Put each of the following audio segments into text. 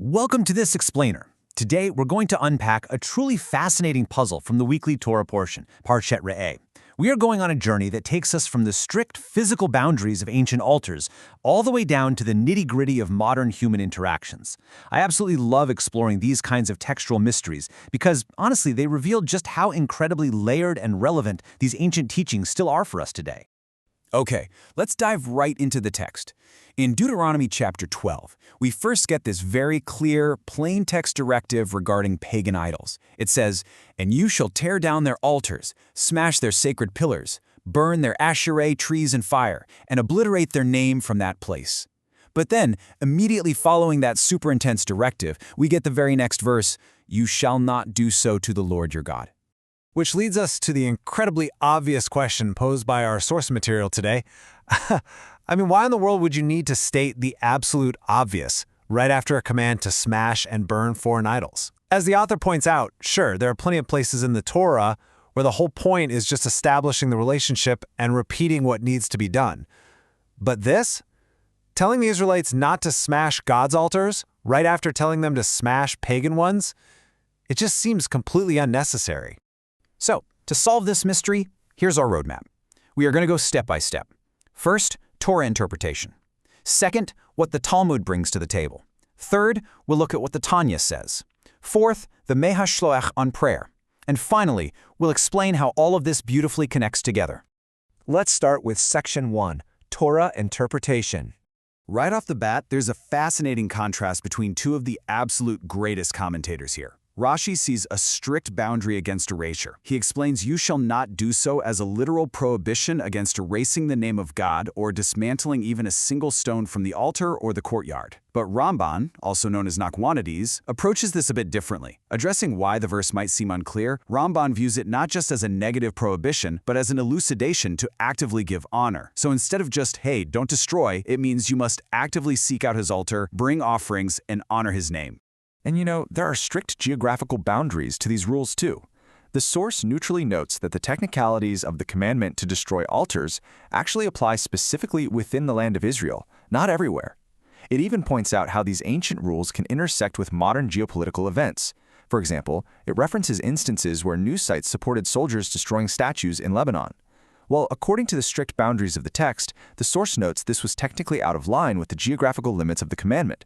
Welcome to this explainer. Today, we're going to unpack a truly fascinating puzzle from the weekly Torah portion, Parashat Re'eh. We are going on a journey that takes us from the strict physical boundaries of ancient altars all the way down to the nitty-gritty of modern human interactions. I absolutely love exploring these kinds of textual mysteries because, honestly, they reveal just how incredibly layered and relevant these ancient teachings still are for us today. Okay, let's dive right into the text. In Deuteronomy chapter 12, we first get this very clear, plain text directive regarding pagan idols. It says, "And you shall tear down their altars, smash their sacred pillars, burn their Asherah trees in fire, and obliterate their name from that place." But then, immediately following that super intense directive, we get the very next verse, "You shall not do so to the Lord your God." Which leads us to the incredibly obvious question posed by our source material today. Why in the world would you need to state the absolute obvious right after a command to smash and burn foreign idols? As the author points out, sure, there are plenty of places in the Torah where the whole point is just establishing the relationship and repeating what needs to be done. But this? Telling the Israelites not to smash God's altars right after telling them to smash pagan ones? It just seems completely unnecessary. So, to solve this mystery, here's our roadmap. We are going to go step by step. First, Torah interpretation. Second, what the Talmud brings to the table. Third, we'll look at what the Tanya says. Fourth, the Mei HaShiloach on prayer. And finally, we'll explain how all of this beautifully connects together. Let's start with Section 1, Torah Interpretation. Right off the bat, there's a fascinating contrast between two of the absolute greatest commentators here. Rashi sees a strict boundary against erasure. He explains you shall not do so as a literal prohibition against erasing the name of God or dismantling even a single stone from the altar or the courtyard. But Ramban, also known as Nachmanides, approaches this a bit differently. Addressing why the verse might seem unclear, Ramban views it not just as a negative prohibition, but as an elucidation to actively give honor. So instead of just, hey, don't destroy, it means you must actively seek out his altar, bring offerings, and honor his name. And there are strict geographical boundaries to these rules too. The source neutrally notes that the technicalities of the commandment to destroy altars actually apply specifically within the land of Israel, not everywhere. It even points out how these ancient rules can intersect with modern geopolitical events. For example, it references instances where news sites supported soldiers destroying statues in Lebanon. Well, according to the strict boundaries of the text, the source notes this was technically out of line with the geographical limits of the commandment.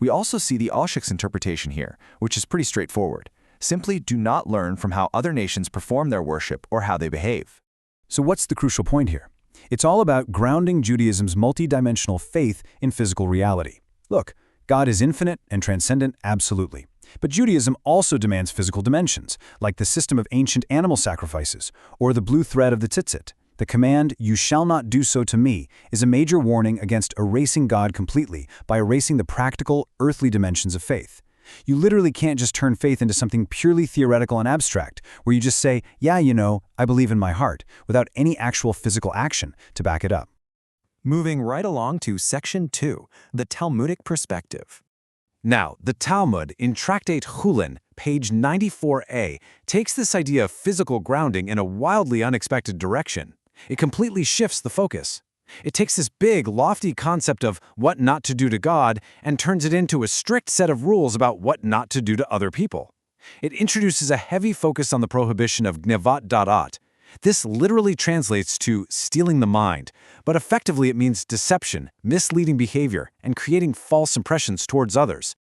We also see the Alshich's interpretation here, which is pretty straightforward. Simply do not learn from how other nations perform their worship or how they behave. So what's the crucial point here? It's all about grounding Judaism's multidimensional faith in physical reality. Look, God is infinite and transcendent, absolutely. But Judaism also demands physical dimensions, like the system of ancient animal sacrifices or the blue thread of the tzitzit. The command, "You shall not do so to me," is a major warning against erasing God completely by erasing the practical, earthly dimensions of faith. You literally can't just turn faith into something purely theoretical and abstract, where you just say, yeah, I believe in my heart, without any actual physical action to back it up. Moving right along to Section 2, the Talmudic perspective. Now, the Talmud in Tractate Chullin, page 94a, takes this idea of physical grounding in a wildly unexpected direction. It completely shifts the focus. It takes this big, lofty concept of what not to do to God and turns it into a strict set of rules about what not to do to other people. It introduces a heavy focus on the prohibition of Gnevat Da'at. This literally translates to stealing the mind, but effectively it means deception, misleading behavior, and creating false impressions towards others.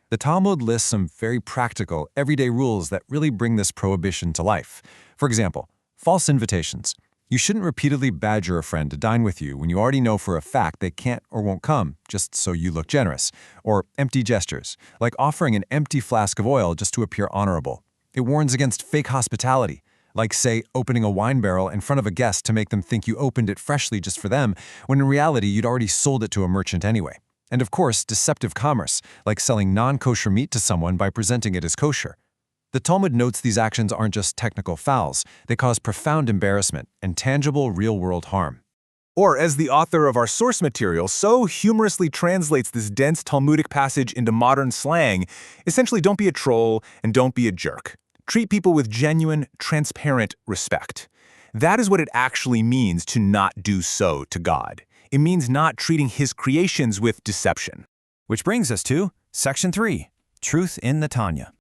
The Talmud lists some very practical, everyday rules that really bring this prohibition to life. For example, false invitations. You shouldn't repeatedly badger a friend to dine with you when you already know for a fact they can't or won't come, just so you look generous. Or empty gestures, like offering an empty flask of oil just to appear honorable. It warns against fake hospitality, like, say, opening a wine barrel in front of a guest to make them think you opened it freshly just for them, when in reality you'd already sold it to a merchant anyway. And of course, deceptive commerce, like selling non-kosher meat to someone by presenting it as kosher. The Talmud notes these actions aren't just technical fouls, they cause profound embarrassment and tangible real-world harm. Or, as the author of our source material so humorously translates this dense Talmudic passage into modern slang, essentially don't be a troll and don't be a jerk. Treat people with genuine, transparent respect. That is what it actually means to not do so to God. It means not treating his creations with deception. Which brings us to Section 3. Truth in the Tanya.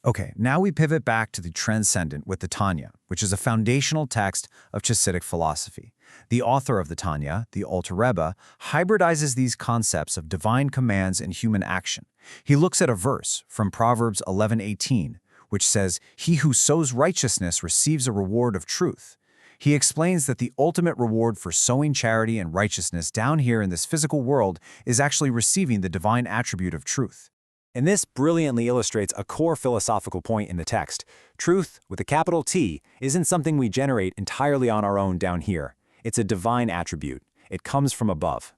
Okay, now we pivot back to the transcendent with the Tanya, which is a foundational text of Hasidic philosophy. The author of the Tanya, the Alter Rebbe, hybridizes these concepts of divine commands and human action. He looks at a verse from Proverbs 11:18, which says, "He who sows righteousness receives a reward of truth." He explains that the ultimate reward for sowing charity and righteousness down here in this physical world is actually receiving the divine attribute of truth. And this brilliantly illustrates a core philosophical point in the text. Truth, with a capital T, isn't something we generate entirely on our own down here. It's a divine attribute. It comes from above.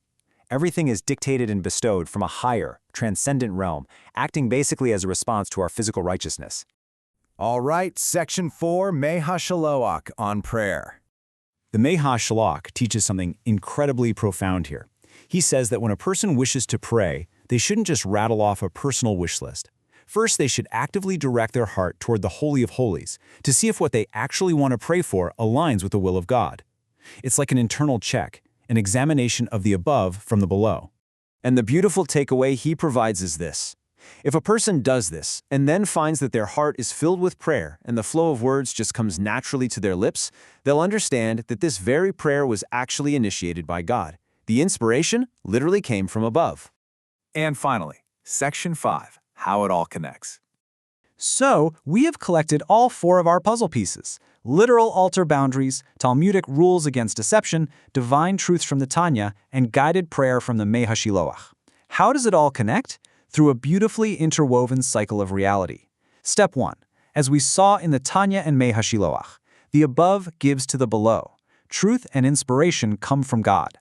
Everything is dictated and bestowed from a higher, transcendent realm, acting basically as a response to our physical righteousness. All right, Section 4, Mei HaShiloach on prayer. The Mei HaShiloach teaches something incredibly profound here. He says that when a person wishes to pray, they shouldn't just rattle off a personal wish list. First, they should actively direct their heart toward the Holy of Holies to see if what they actually want to pray for aligns with the will of God. It's like an internal check, an examination of the above from the below. And the beautiful takeaway he provides is this. If a person does this and then finds that their heart is filled with prayer and the flow of words just comes naturally to their lips, they'll understand that this very prayer was actually initiated by God. The inspiration literally came from above. And finally, Section 5, how it all connects. So, we have collected all 4 of our puzzle pieces: literal altar boundaries, Talmudic rules against deception, divine truths from the Tanya, and guided prayer from the Mei HaShiloach. How does it all connect? Through a beautifully interwoven cycle of reality. Step 1. As we saw in the Tanya and Mei HaShiloach, the above gives to the below. Truth and inspiration come from God.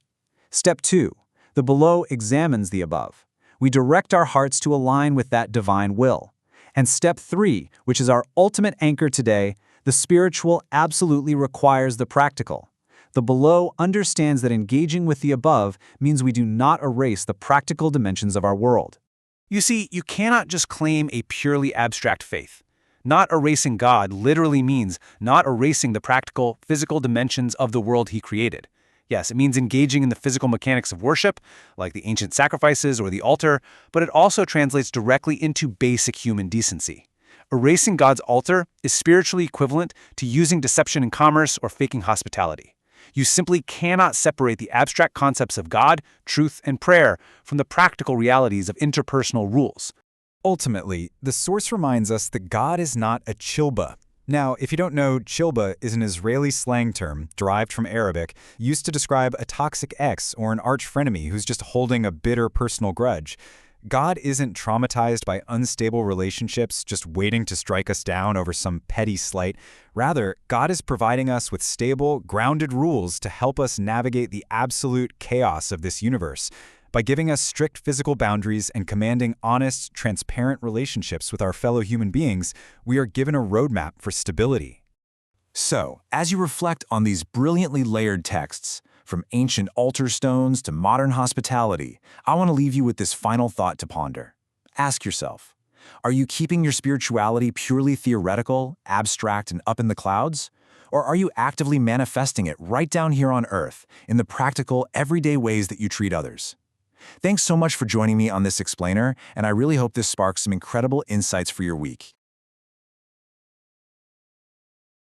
Step 2. The below examines the above. We direct our hearts to align with that divine will. And step 3, which is our ultimate anchor today, the spiritual absolutely requires the practical. The below understands that engaging with the above means we do not erase the practical dimensions of our world. You see, you cannot just claim a purely abstract faith. Not erasing God literally means not erasing the practical, physical dimensions of the world He created. Yes, it means engaging in the physical mechanics of worship, like the ancient sacrifices or the altar, but it also translates directly into basic human decency. Erasing God's altar is spiritually equivalent to using deception in commerce or faking hospitality. You simply cannot separate the abstract concepts of God, truth, and prayer from the practical realities of interpersonal rules. Ultimately, the source reminds us that God is not a chilba. Now, if you don't know, chilba is an Israeli slang term, derived from Arabic, used to describe a toxic ex or an arch-frenemy who's just holding a bitter personal grudge. God isn't traumatized by unstable relationships, just waiting to strike us down over some petty slight. Rather, God is providing us with stable, grounded rules to help us navigate the absolute chaos of this universe. By giving us strict physical boundaries and commanding honest, transparent relationships with our fellow human beings, we are given a roadmap for stability. So, as you reflect on these brilliantly layered texts, from ancient altar stones to modern hospitality, I want to leave you with this final thought to ponder. Ask yourself, are you keeping your spirituality purely theoretical, abstract, and up in the clouds? Or are you actively manifesting it right down here on Earth in the practical, everyday ways that you treat others? Thanks so much for joining me on this explainer, and I really hope this sparks some incredible insights for your week.